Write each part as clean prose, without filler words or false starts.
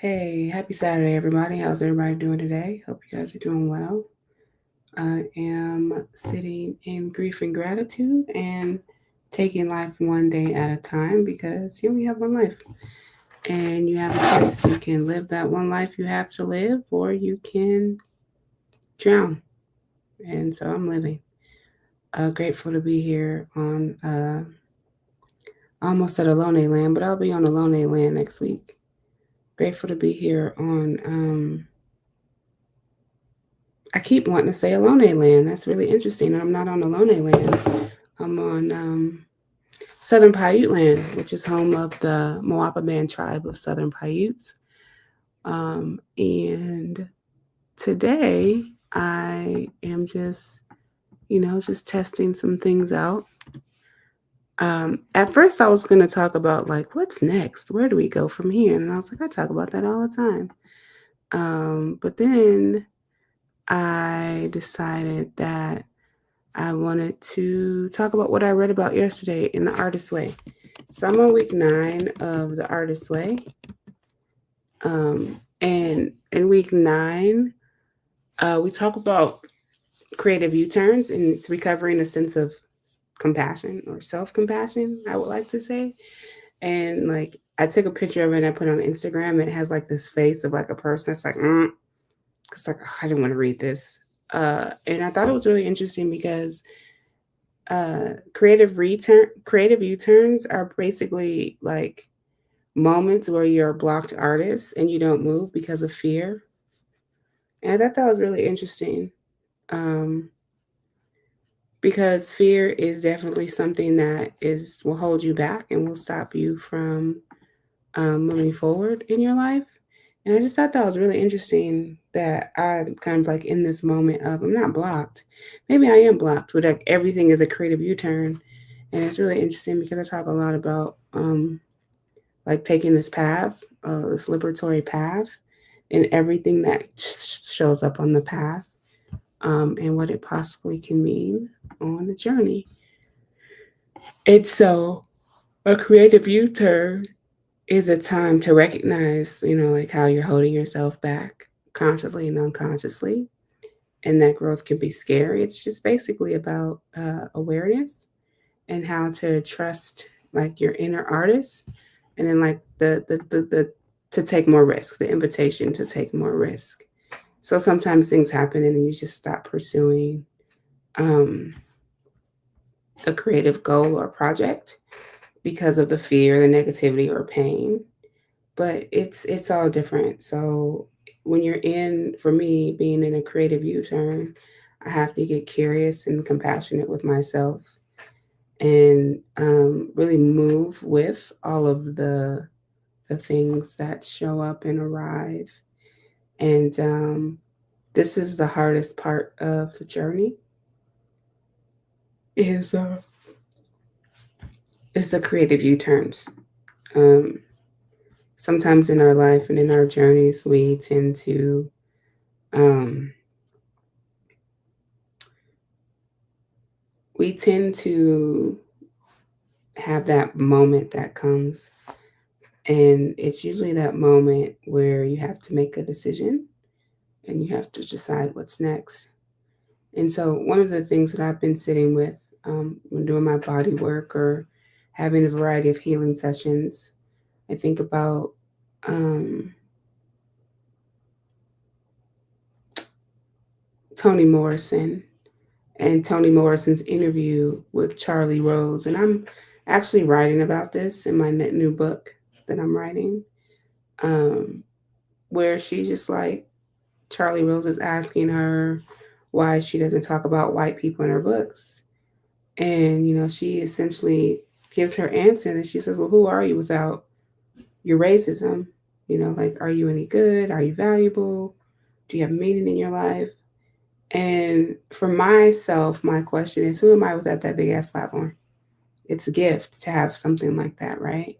Hey, happy Saturday, everybody. How's everybody doing today? Hope you guys are doing well. I am sitting in grief and gratitude and taking life one day at a time because you only have one life and you have a choice. You can live that one life you have to live, or you can drown. And so I'm living. Grateful to be here on almost at Alone Land, but I'll be on Alone Land next week. Grateful to be here on I keep wanting to say Alone Land. That's really interesting. I'm not on Alone Land. I'm on Southern Paiute land, which is home of the Moapa Man tribe of Southern Paiutes. And today I am just testing some things out. At first, I was going to talk about like what's next. Where do we go from here? And I was like, I talk about that all the time. But then I decided that I wanted to talk about what I read about yesterday in The Artist's Way. So I'm on week 9 of The Artist's Way. And in week 9, we talk about creative U-turns, and it's recovering a sense of compassion or self-compassion, I would like to say. And like I took a picture of it and I put it on Instagram, and it has like this face of like a person that's like, it's like, I didn't want to read this. And I thought it was really interesting because creative U-turns are basically like moments where you're a blocked artist and you don't move because of fear. And I thought that was really interesting, um, because fear is definitely something that is will hold you back and will stop you from moving forward in your life. And I just thought that was really interesting that I'm kind of like in this moment of I'm not blocked. Maybe I am blocked, but like everything is a creative U-turn. And it's really interesting because I talk a lot about like taking this path, this liberatory path, and everything that shows up on the path, and what it possibly can mean on the journey. And so a creative U-turn is a time to recognize, like how you're holding yourself back consciously and unconsciously, and that growth can be scary. It's just basically about awareness and how to trust like your inner artist, and then like the to take more risk, the invitation to take more risk. So sometimes things happen and then you just stop pursuing um, a creative goal or project because of the fear, the negativity, or pain. But it's all different. So when you're in, for me, being in a creative U-turn, I have to get curious and compassionate with myself and really move with all of the things that show up and arrive. And this is the hardest part of the journey is the creative U-turns. Um, Sometimes in our life and in our journeys, um, we tend to have that moment that comes, and it's usually that moment where you have to make a decision and you have to decide what's next. And so, one of the things that I've been sitting with when doing my body work or having a variety of healing sessions, I think about um, Toni Morrison and Toni Morrison's interview with Charlie Rose. And I'm actually writing about this in my new book that I'm writing, um, where she's just like, Charlie Rose is asking her why she doesn't talk about white people in her books. And, she essentially gives her answer and she says, well, who are you without your racism? Like, are you any good? Are you valuable? Do you have meaning in your life? And for myself, my question is, who am I without that big ass platform? It's a gift to have something like that, right?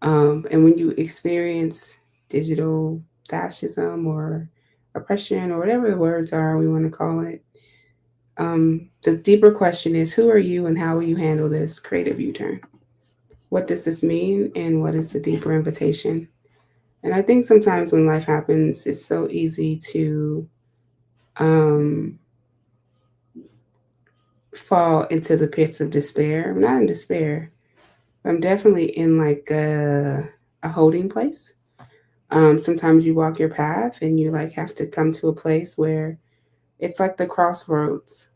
And when you experience digital fascism or oppression or whatever the words are we want to call it, the deeper question is, who are you and how will you handle this creative U-turn? What does this mean, and what is the deeper invitation? And I think sometimes when life happens, it's so easy to um, fall into the pits of despair. I'm not in despair. I'm definitely in like a holding place. Sometimes you walk your path and you like have to come to a place where it's like the crossroads.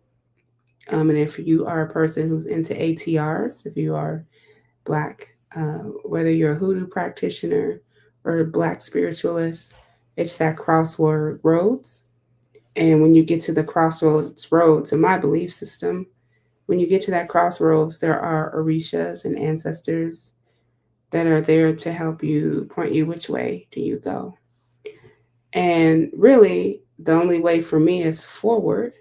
And if you are a person who's into ATRs, if you are Black, whether you're a hoodoo practitioner or a Black spiritualist, it's that crossword roads. And when you get to the crossroads roads in my belief system, when you get to that crossroads, there are orishas and ancestors that are there to help you point you which way do you go. And really, the only way for me is forward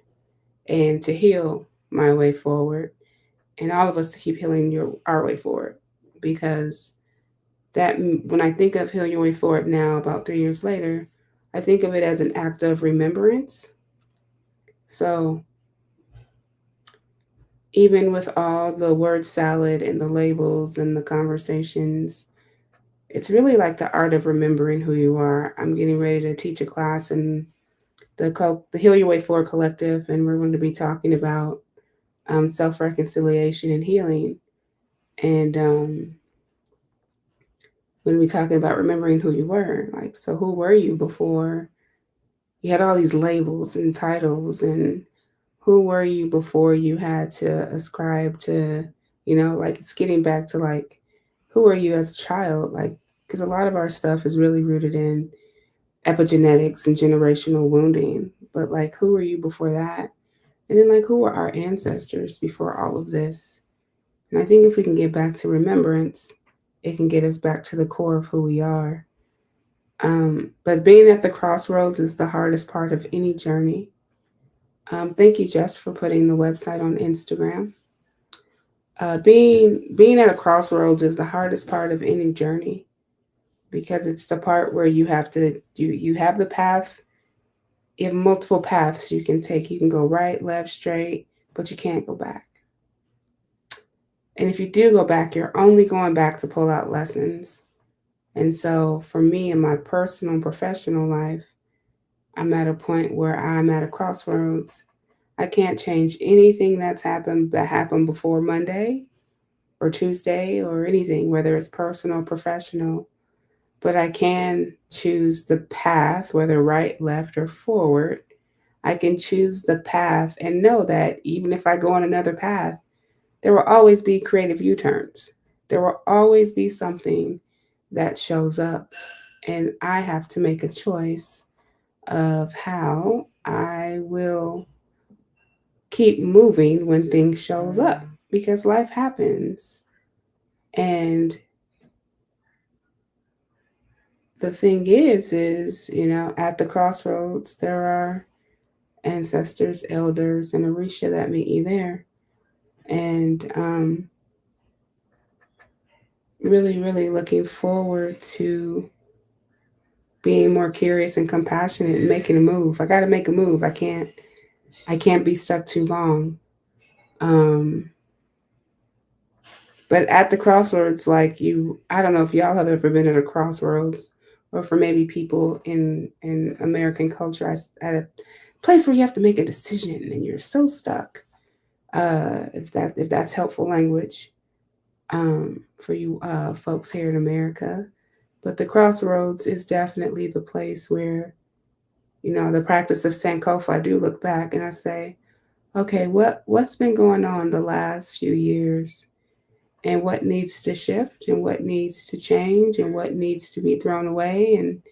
and to heal my way forward, and all of us to keep healing our way forward. Because that when I think of heal your way forward now, about 3 years later, I think of it as an act of remembrance. So even with all the word salad and the labels and the conversations, it's really like the art of remembering who you are. I'm getting ready to teach a class in the Heal Your Way Forward Collective, and we're going to be talking about self reconciliation and healing. And when we talking about remembering who you were, like, so who were you before you had all these labels and titles, and who were you before you had to ascribe to, like it's getting back to like, who were you as a child? Like, because a lot of our stuff is really rooted in epigenetics and generational wounding. But like, who were you before that? And then like, who were our ancestors before all of this? And I think if we can get back to remembrance, it can get us back to the core of who we are. But being at the crossroads is the hardest part of any journey. Thank you, Jess, for putting the website on Instagram. Being at a crossroads is the hardest part of any journey because it's the part where you have the path. You have multiple paths you can take. You can go right, left, straight, but you can't go back. And if you do go back, you're only going back to pull out lessons. And so for me in my personal and professional life, I'm at a point where I'm at a crossroads. I can't change anything that happened before Monday or Tuesday or anything, whether it's personal or professional. But I can choose the path, whether right, left, or forward. I can choose the path and know that even if I go on another path, there will always be creative U-turns. There will always be something that shows up, and I have to make a choice of how I will keep moving when things shows up because life happens. And the thing is, at the crossroads, there are ancestors, elders, and Orisha that meet you there. And really, really looking forward to being more curious and compassionate and making a move. I got to make a move. I can't be stuck too long. Um, but at the crossroads, like I don't know if y'all have ever been at a crossroads, or for maybe people in American culture, at a place where you have to make a decision and you're so stuck. If that's helpful language for you folks here in America. But the crossroads is definitely the place where, the practice of Sankofa, I do look back and I say, okay, what's been going on the last few years, and what needs to shift, and what needs to change, and what needs to be thrown away, and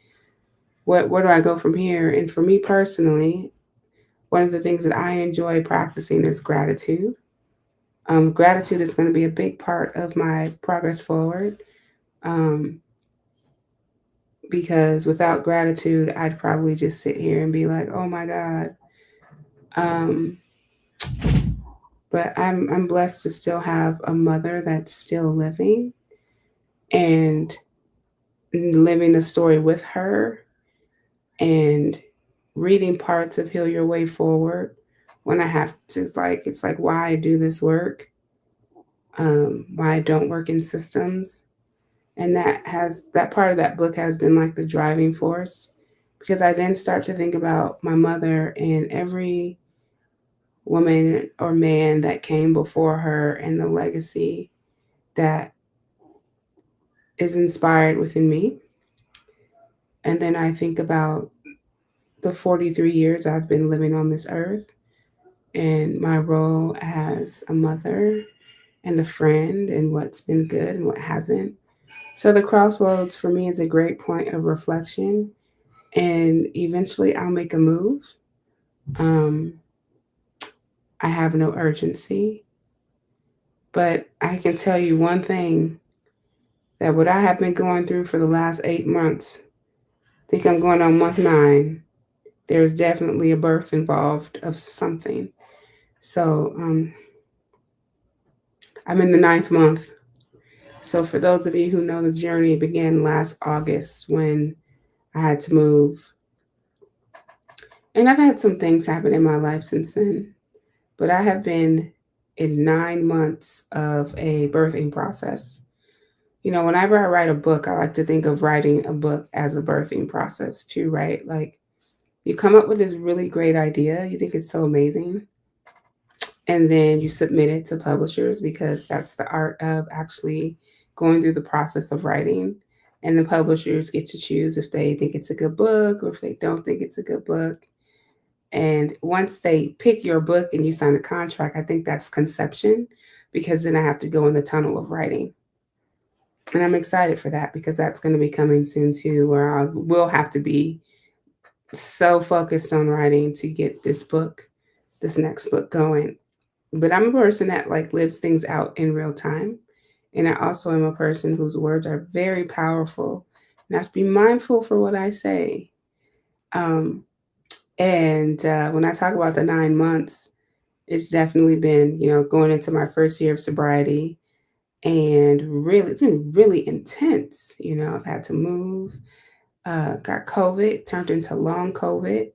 where do I go from here? And for me personally, one of the things that I enjoy practicing is gratitude. Gratitude is going to be a big part of my progress forward. Um, because without gratitude, I'd probably just sit here and be like, "Oh my God." Um, but I'm blessed to still have a mother that's still living and living a story with her and reading parts of Heal Your Way Forward when I have to. It's like why I do this work, why I don't work in systems, And that part of that book has been like the driving force, because I then start to think about my mother and every woman or man that came before her and the legacy that is inspired within me. And then I think about the 43 years I've been living on this earth and my role as a mother and a friend and what's been good and what hasn't. So the crossroads for me is a great point of reflection, and eventually I'll make a move. Um, I have no urgency, but I can tell you one thing, that what I have been going through for the last 8 months, I think I'm going on month 9. There's definitely a birth involved of something. So I'm in the ninth month. So for those of you who know, this journey began last August when I had to move. And I've had some things happen in my life since then, but I have been in 9 months of a birthing process. You know, whenever I write a book, I like to think of writing a book as a birthing process too, right? Like, you come up with this really great idea, you think it's so amazing, and then you submit it to publishers, because that's the art of actually going through the process of writing. And the publishers get to choose if they think it's a good book or if they don't think it's a good book. And once they pick your book and you sign a contract, I think that's conception, because then I have to go in the tunnel of writing. And I'm excited for that, because that's going to be coming soon too, where I will have to be so focused on writing to get this next book going. But I'm a person that like lives things out in real time. And I also am a person whose words are very powerful. And I have to be mindful for what I say. Um, and when I talk about the 9 months, it's definitely been, going into my first year of sobriety. And really, it's been really intense. I've had to move, got COVID, turned into long COVID,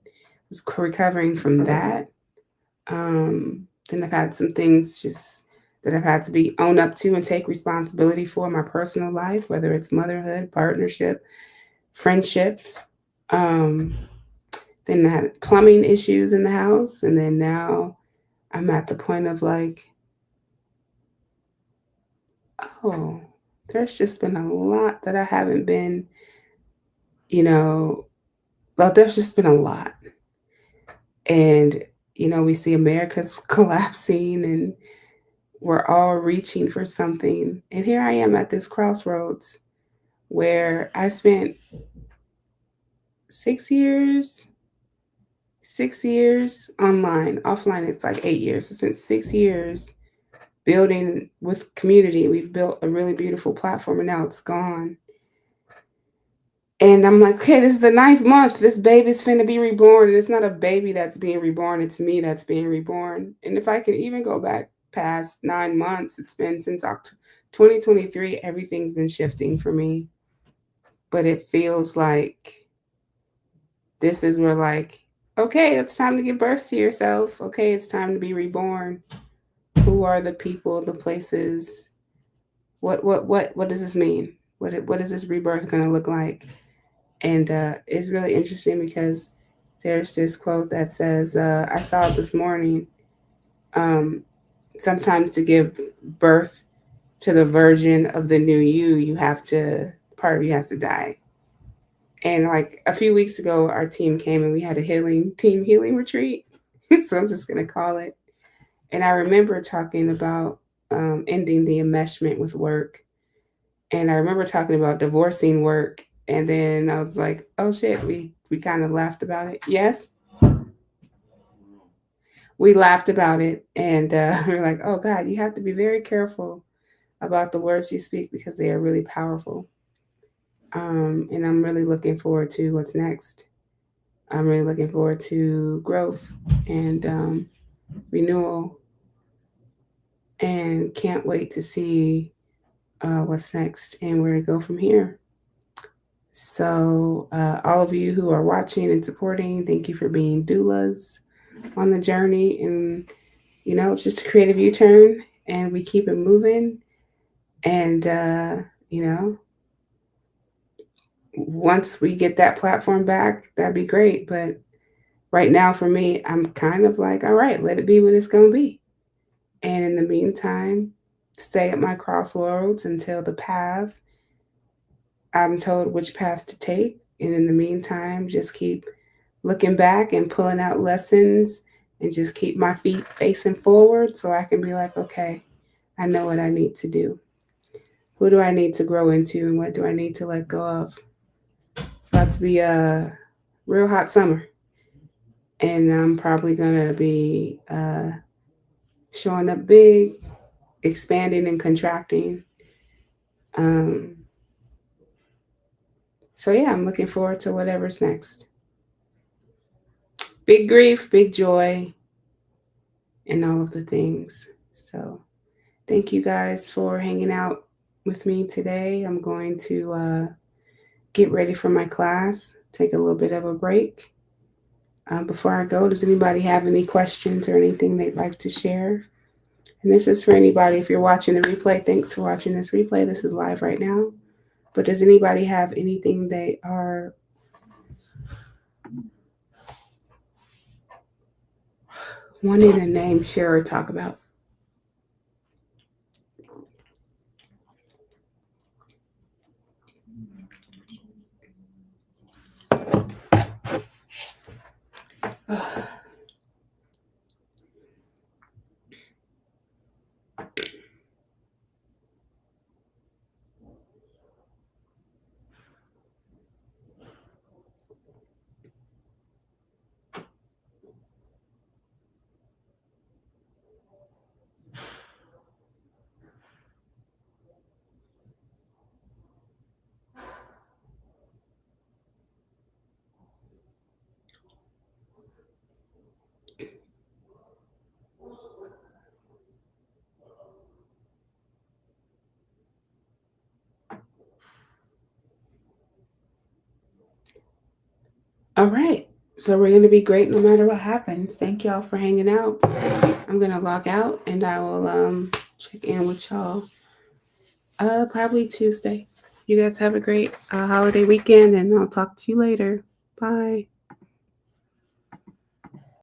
was recovering from that. Then I've had some things just that I've had to be own up to and take responsibility for in my personal life, whether it's motherhood, partnership, friendships. Um, then I had plumbing issues in the house, and then now I'm at the point of like, oh, there's just been a lot that I haven't been, you know, well, there's just been a lot. And, we see America's collapsing and we're all reaching for something. And here I am at this crossroads where I spent 6 years, 6 years online. Offline, it's like 8 years. I spent 6 years building with community. We've built a really beautiful platform and now it's gone. And I'm like, okay, this is the ninth month. This baby's finna be reborn. And it's not a baby that's being reborn, it's me that's being reborn. And if I can even go back past 9 months, it's been since October 2023, everything's been shifting for me. But it feels like this is where, like, okay, it's time to give birth to yourself. Okay, it's time to be reborn. Who are the people, the places? What does this mean? What is this rebirth gonna look like? And it's really interesting because there's this quote that says, I saw it this morning. Um, Sometimes to give birth to the version of the new you have to, part of you has to die. And like a few weeks ago, our team came and we had a team healing retreat. So I'm just going to call it. And I remember talking about ending the enmeshment with work. And I remember talking about divorcing work. And then I was like, oh shit, we kind of laughed about it. Yes, we laughed about it. And we were like, oh God, you have to be very careful about the words you speak because they are really powerful. And I'm really looking forward to what's next. I'm really looking forward to growth and renewal, and can't wait to see what's next and where to go from here. So, all of you who are watching and supporting, thank you for being doulas on the journey. And, it's just a creative U turn and we keep it moving. And, you know, once we get that platform back, that'd be great. But right now, for me, I'm kind of like, all right, let it be what it's going to be. And in the meantime, stay at my crossroads until the path I'm told which path to take. And in the meantime, just keep looking back and pulling out lessons and just keep my feet facing forward so I can be like, okay, I know what I need to do. Who do I need to grow into and what do I need to let go of? It's about to be a real hot summer. And I'm probably going to be showing up big, expanding and contracting. Um, so, yeah, I'm looking forward to whatever's next. Big grief, big joy, and all of the things. So, thank you guys for hanging out with me today. I'm going to get ready for my class, take a little bit of a break. Before I go, does anybody have any questions or anything they'd like to share? And this is for anybody. If you're watching the replay, thanks for watching this replay. This is live right now. But does anybody have anything they are wanting to name, share, or talk about? All right. So we're going to be great no matter what happens. Thank y'all for hanging out. I'm going to log out and I will check in with y'all probably Tuesday. You guys have a great holiday weekend and I'll talk to you later. Bye.